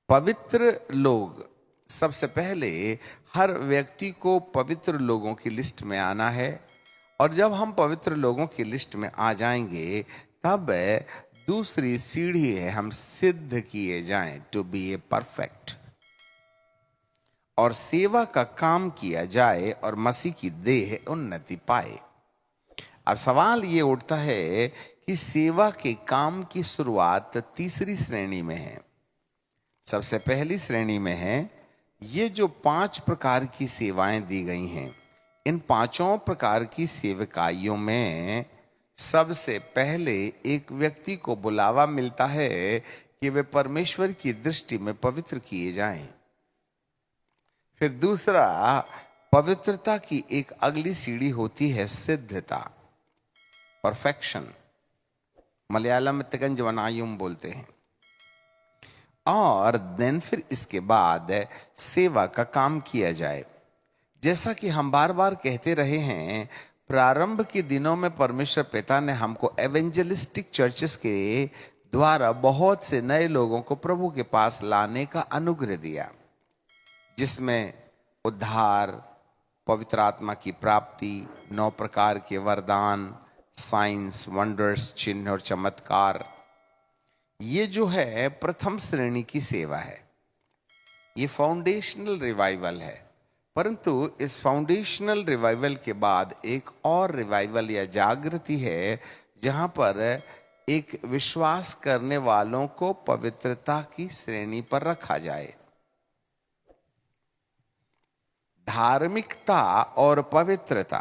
पवित्र लोग, सबसे पहले हर व्यक्ति को पवित्र लोगों की लिस्ट में आना है। और जब हम पवित्र लोगों की लिस्ट में आ जाएंगे तब दूसरी सीढ़ी है हम सिद्ध किए जाएं, टू बी ए परफेक्ट, और सेवा का काम किया जाए और मसीह की देह उन्नति पाए। अब सवाल ये उठता है कि सेवा के काम की शुरुआत तीसरी श्रेणी में है। सबसे पहली श्रेणी में है ये जो 5 प्रकार की सेवाएं दी गई हैं। इन 5 प्रकार की सेवकाइयों में सबसे पहले एक व्यक्ति को बुलावा मिलता है कि वे परमेश्वर की दृष्टि में पवित्र किए जाएं। फिर दूसरा, पवित्रता की एक अगली सीढ़ी होती है सिद्धता, परफेक्शन। मलयालम में तिगंज वनायुम बोलते हैं। और देन फिर इसके बाद सेवा का काम किया जाए। जैसा कि हम बार बार कहते रहे हैं, प्रारंभ के दिनों में परमेश्वर पिता ने हमको एवेंजलिस्टिक चर्चेस के द्वारा बहुत से नए लोगों को प्रभु के पास लाने का अनुग्रह दिया, जिसमें उद्धार, पवित्र आत्मा की प्राप्ति, 9 प्रकार के वरदान, साइंस, वंडर्स, चिन्ह और चमत्कार। ये जो है प्रथम श्रेणी की सेवा है, ये फाउंडेशनल रिवाइवल है। परंतु इस फाउंडेशनल रिवाइवल के बाद एक और रिवाइवल या जागृति है, जहां पर एक विश्वास करने वालों को पवित्रता की श्रेणी पर रखा जाए। धार्मिकता और पवित्रता।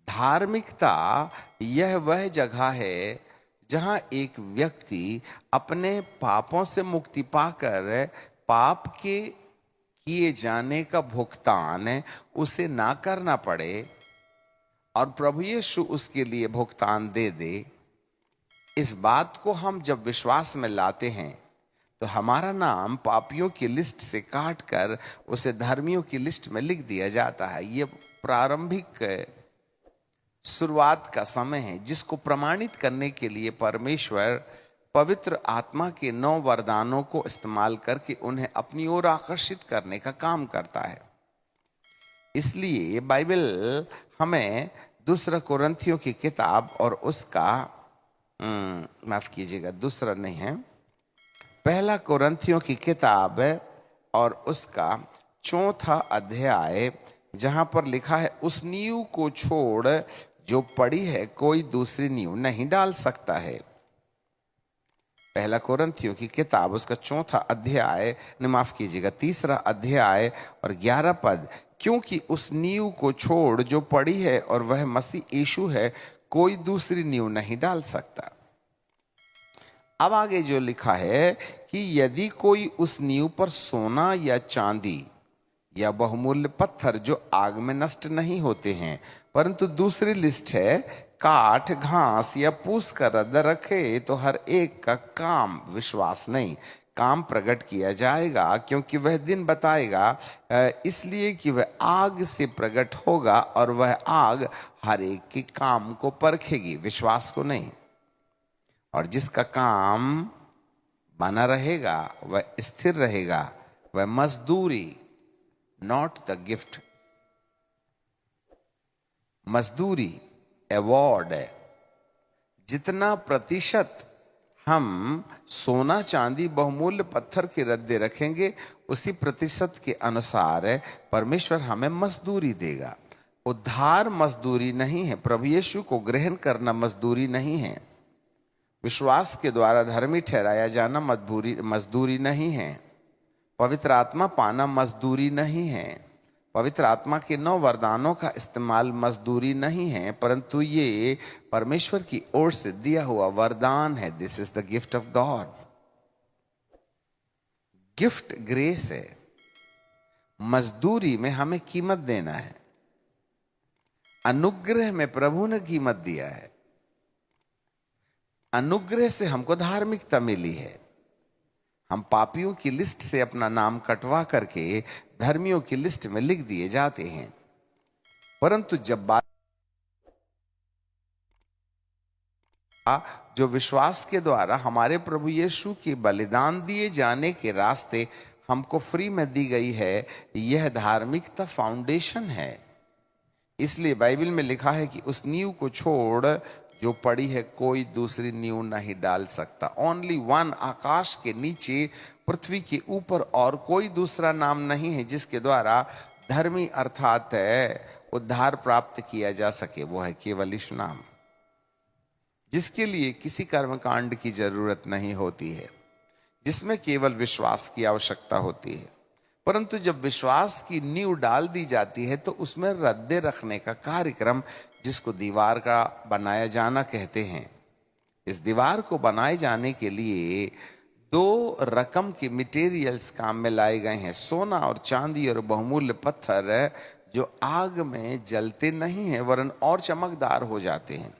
धार्मिकता यह वह जगह है जहां एक व्यक्ति अपने पापों से मुक्ति पाकर पाप के किए जाने का भुगतान उसे ना करना पड़े और प्रभु यीशु उसके लिए भुगतान दे दे। इस बात को हम जब विश्वास में लाते हैं तो हमारा नाम पापियों की लिस्ट से काटकर उसे धर्मियों की लिस्ट में लिख दिया जाता है। ये प्रारंभिक शुरुआत का समय है, जिसको प्रमाणित करने के लिए परमेश्वर पवित्र आत्मा के 9 वरदानों को इस्तेमाल करके उन्हें अपनी ओर आकर्षित करने का काम करता है। इसलिए बाइबल हमें 2 कोरिन्थियों की किताब और उसका माफ कीजिएगा, दूसरा नहीं है, 1 कोरिन्थियों की किताब और उसका 4था अध्याय, जहां पर लिखा है, उस नींव को छोड़ जो पड़ी है कोई दूसरी नींव नहीं डाल सकता है। 1 कोरिन्थियों की किताब उसका 4था अध्याय, माफ कीजिएगा 3रा अध्याय और 11 पद, क्योंकि उस नींव को छोड़ जो पड़ी है और वह मसीह यीशु है, कोई दूसरी नींव नहीं डाल सकता। अब आगे जो लिखा है कि यदि कोई उस नींव पर सोना या चांदी या बहुमूल्य पत्थर जो आग में नष्ट नहीं होते हैं, परंतु दूसरी लिस्ट है काठ, घास या पूस का रद्दा रखे, तो हर एक का काम विश्वास नहीं काम प्रकट किया जाएगा, क्योंकि वह दिन बताएगा, इसलिए कि वह आग से प्रकट होगा और वह आग हर एक के काम को परखेगी, विश्वास को नहीं। और जिसका काम बना रहेगा वह स्थिर रहेगा, वह मजदूरी, नॉट द गिफ्ट, मजदूरी, अवार्ड है। जितना प्रतिशत हम सोना, चांदी, बहुमूल्य पत्थर के रद्दे रखेंगे, उसी प्रतिशत के अनुसार परमेश्वर हमें मजदूरी देगा। उद्धार मजदूरी नहीं है, प्रभु यीशु को ग्रहण करना मजदूरी नहीं है, विश्वास के द्वारा धर्मी ठहराया जाना मजदूरी नहीं है, पवित्र आत्मा पाना मजदूरी नहीं है, पवित्र आत्मा के 9 वरदानों का इस्तेमाल मजदूरी नहीं है, परंतु ये परमेश्वर की ओर से दिया हुआ वरदान है। This is the gift of God. Gift grace है। मजदूरी में हमें कीमत देना है, अनुग्रह में प्रभु ने कीमत दिया है। अनुग्रह से हमको धार्मिकता मिली है। हम पापियों की लिस्ट से अपना नाम कटवा करके धर्मियों की लिस्ट में लिख दिए जाते हैं। परंतु जब बात जो विश्वास के द्वारा हमारे प्रभु यीशु के बलिदान दिए जाने के रास्ते हमको फ्री में दी गई है, यह धार्मिकता फाउंडेशन है। इसलिए बाइबल में लिखा है कि उस नींव को छोड़ जो पड़ी है कोई दूसरी नींव नहीं डाल सकता। ओनली वन, आकाश के नीचे पृथ्वी के ऊपर और कोई दूसरा नाम नहीं है जिसके द्वारा धर्मी अर्थात उद्धार प्राप्त किया जा सके, वो है केवल यीशु नाम, जिसके लिए किसी कर्मकांड की जरूरत नहीं होती है, जिसमें केवल विश्वास की आवश्यकता होती है। परंतु जब विश्वास की नींव डाल दी जाती है तो उसमें रद्दे रखने का कार्यक्रम, जिसको दीवार का बनाया जाना कहते हैं, इस दीवार को बनाए जाने के लिए 2 रकम के मटेरियल्स काम में लाए गए हैं, सोना और चांदी और बहुमूल्य पत्थर, जो आग में जलते नहीं हैं वरन और चमकदार हो जाते हैं।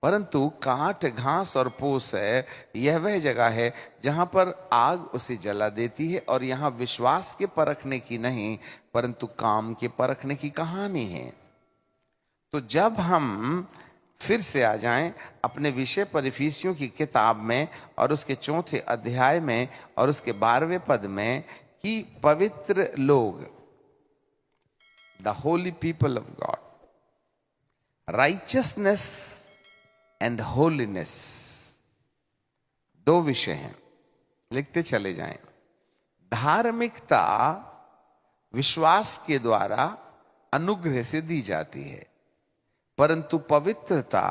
परंतु काट, घास और पूस है, यह वह जगह है जहां पर आग उसे जला देती है। और यहां विश्वास के परखने की नहीं परंतु काम के परखने की कहानी है। तो जब हम फिर से आ जाएं अपने विषय पर इफिसियों की किताब में और उसके 4थे अध्याय में और उसके 12वें पद में, कि पवित्र लोग, the Holi people of God, righteousness and holiness, 2 विषय हैं, लिखते चले जाएं। धार्मिकता विश्वास के द्वारा अनुग्रह से दी जाती है, परंतु पवित्रता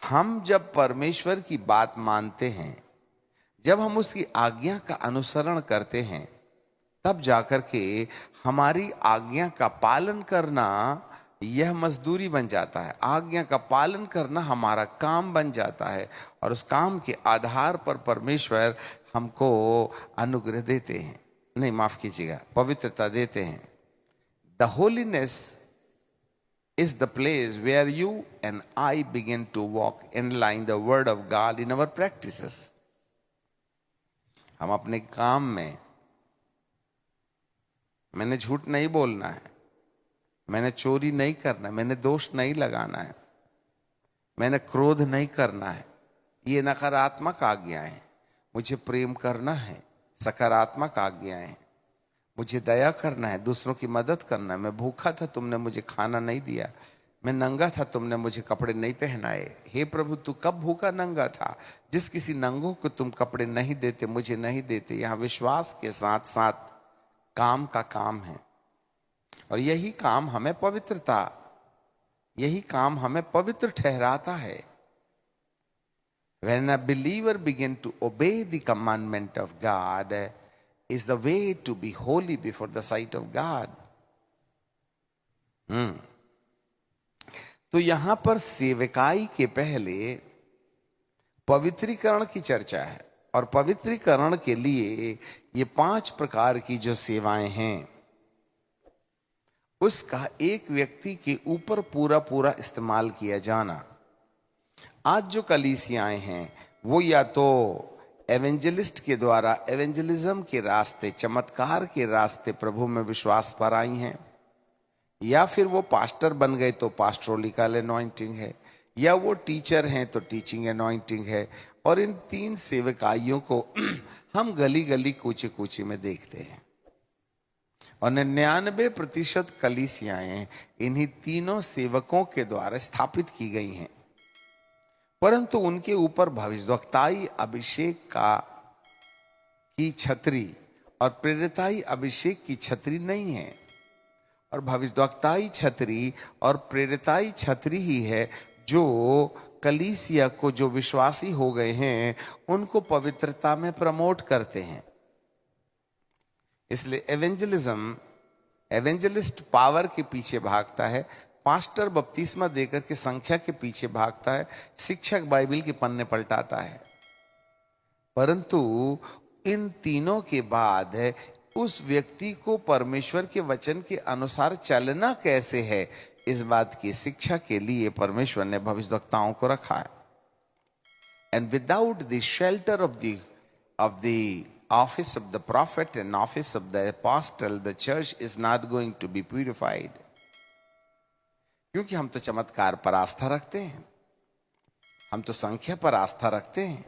हम जब परमेश्वर की बात मानते हैं, जब हम उसकी आज्ञा का अनुसरण करते हैं, तब जाकर के हमारी आज्ञा का पालन करना यह मजदूरी बन जाता है। आज्ञा का पालन करना हमारा काम बन जाता है और उस काम के आधार पर परमेश्वर हमको अनुग्रह देते हैं, नहीं माफ कीजिएगा, पवित्रता देते हैं। The holiness is the place where you and I begin to walk in line the word of God in our practices. हम अपने काम में, मैंने झूठ नहीं बोलना है, मैंने चोरी नहीं करना है, मैंने दोष नहीं लगाना है, मैंने क्रोध नहीं करना है, ये नकारात्मक आज्ञाएं हैं। मुझे प्रेम करना है, सकारात्मक आज्ञाएं हैं। मुझे दया करना है, दूसरों की मदद करना है। मैं भूखा था, तुमने मुझे खाना नहीं दिया। मैं नंगा था, तुमने मुझे कपड़े नहीं पहनाए। हे प्रभु, तू कब भूखा नंगा था? जिस किसी नंगों को तुम कपड़े नहीं देते, मुझे नहीं देते। यहाँ विश्वास के साथ साथ काम का काम है और यही काम हमें पवित्रता, यही काम हमें पवित्र ठहराता है। When a believer begin to obey the commandment of God is the way to be holy before the sight of God. तो यहां पर सेवकाई के पहले पवित्रीकरण की चर्चा है और पवित्रीकरण के लिए ये 5 प्रकार की जो सेवाएं हैं, उसका एक व्यक्ति के ऊपर पूरा पूरा इस्तेमाल किया जाना। आज जो कलीसियाएं हैं वो या तो एवेंजलिस्ट के द्वारा एवेंजलिज्म के रास्ते, चमत्कार के रास्ते प्रभु में विश्वास पर आई हैं, या फिर वो पास्टर बन गए तो पास्टोलिकल एनॉइंटिंग है, या वो टीचर हैं तो टीचिंग एनॉइंटिंग है। और इन 3 सेवकाइयों को हम गली गली कूचे कूचे में देखते हैं और 99% कलीसियाएं इन्हीं तीनों सेवकों के द्वारा स्थापित की गई हैं, परंतु उनके ऊपर भविष्यवक्ताई अभिषेक की छतरी और प्रेरिताई अभिषेक की छतरी नहीं है। और भविष्यवक्ताई छतरी और प्रेरिताई छतरी ही है जो कलीसिया को, जो विश्वासी हो गए हैं, उनको पवित्रता में प्रमोट करते हैं। इसलिए एवेंजलिस्ट पावर के पीछे भागता है, पास्टर बपतिस्मा देकर के संख्या के पीछे भागता है, शिक्षक बाइबल के पन्ने पलटाता है। परंतु इन तीनों के बाद उस व्यक्ति को परमेश्वर के वचन के अनुसार चलना कैसे है, इस बात की शिक्षा के लिए परमेश्वर ने भविष्यवक्ताओं को रखा है। And without the shelter of the office of the prophet and office of the apostle, the church is not going to be purified. क्योंकि हम तो चमत्कार पर आस्था रखते हैं, हम तो संख्या पर आस्था रखते हैं।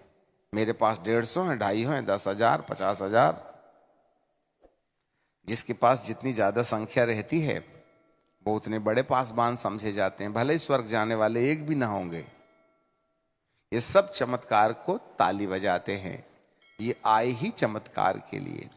मेरे पास 150 है, 250 है, 10,000, 50,000। जिसके पास जितनी ज्यादा संख्या रहती है वो उतने बड़े पासबान समझे जाते हैं, भले ही स्वर्ग जाने वाले एक भी ना होंगे। ये सब चमत्कार को ताली बजाते हैं, ये आए ही चमत्कार के लिए। तो